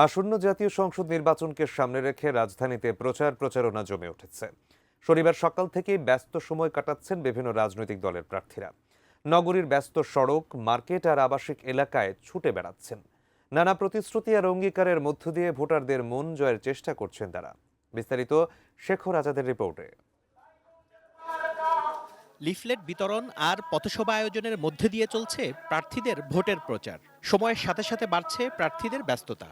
আসন্ন জাতীয় সংসদ নির্বাচনকে সামনে রেখে রাজধানীতে প্রচারণা জমে উঠেছে। শনিবার সকাল থেকেই ব্যস্ত সময় কাটাচ্ছেন বিভিন্ন রাজনৈতিক দলের প্রার্থীরা। নগরীর ব্যস্ত সড়ক, মার্কেট আর আবাসিক এলাকায় ছুটে বেড়াচ্ছেন। নানা প্রতিশ্রুতি আর অঙ্গীকারের মধ্য দিয়ে ভোটারদের মন জয়ের চেষ্টা করছেন তারা। বিস্তারিত শেখর আজাদের রিপোর্টে। লিফলেট বিতরণ আর পথসভা আয়োজনের মধ্যে দিয়ে চলছে প্রার্থীদের ভোটের প্রচার। সময়ের সাথে সাথে বাড়ছে প্রার্থীদের ব্যস্ততা।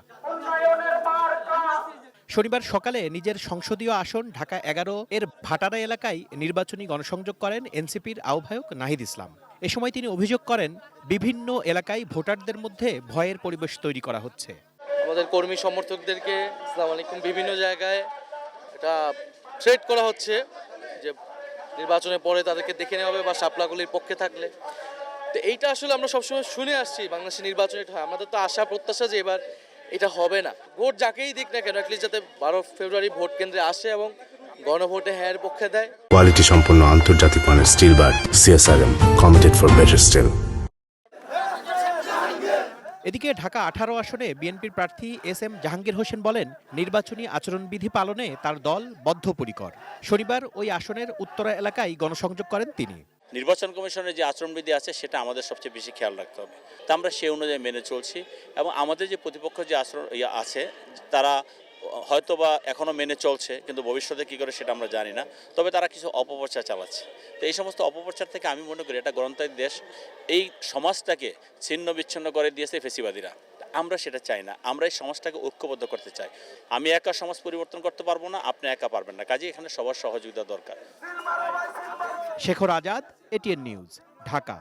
শনিবার সকালে নিজের সংসদীয় আসন ঢাকা 11 এর ভাটারা এলাকায় নির্বাচনী গণসংযোগ করেন এনসিপির আহ্বায়ক নাহিদ ইসলাম। এ সময় তিনি অভিযোগ করেন, বিভিন্ন এলাকায় ভোটারদের মধ্যে ভয়ের পরিবেশ তৈরি করা হচ্ছে। আমাদের কর্মী সমর্থকদেরকে আসসালামু আলাইকুম বিভিন্ন জায়গায় এটা থ্রেট করা হচ্ছে যে নির্বাচনের পরে তাদেরকে দেখে নেওয়া হবে বা শাপলাগুলির পক্ষে থাকলে। তো এইটা আসলে আমরা সবসময় শুনে আসছি বাংলাদেশের নির্বাচনে এটা হয়। আমাদের তো আশা প্রত্যাশা যে এবার এটা হবে না। ভোট যাকেই দিক না কেন অ্যাটলিস্ট যাতে 12 ফেব্রুয়ারি ভোট কেন্দ্রে আসে এবং গণভোটে হ্যাঁর পক্ষে দেয়। কোয়ালিটি সম্পন্ন আন্তর্জাতিক মানের still bar CSRM, committed for better still. এদিকে ঢাকা 18 আসনে বিএনপির প্রার্থী এস.এম. জাহাঙ্গীর হোসেন বলেন, নির্বাচনী আচরণবিধি পালনে তার দল বদ্ধপরিকর। শনিবার ওই আসনের উত্তরা এলাকায় গণসংযোগ করেন তিনি। নির্বাচন কমিশনের যে আচরণবিধি আছে সেটা আমাদের সবচেয়ে বেশি খেয়াল রাখতে হবে। তা আমরা সেই অনুযায়ী মেনে চলছি এবং আমাদের যে প্রতিপক্ষ যে আচরণ আছে তারা হয়তোবা এখনো মেনে চলছে, কিন্তু ভবিষ্যতে কি করে সেটা আমরা জানি না। তবে তারা কিছু অপপ্রচার চালাচ্ছে। তো এই সমস্ত অপপ্রচার থেকে আমি মনে করি এটা গণতান্ত্রিক দেশ, এই সমাজটাকে ছিন্ন বিচ্ছিন্ন করে দিয়েছে ফেসিবাদীরা। আমরা সেটা চাই না। আমরা এই সমাজটাকে ঐক্যবদ্ধ করতে চাই। আমি একা সমাজ পরিবর্তন করতে পারবো না, আপনি একা পারবেন না। কাজে এখানে সবার সহযোগিতা দরকার। Shekhar Azad, ATN news, Dhaka.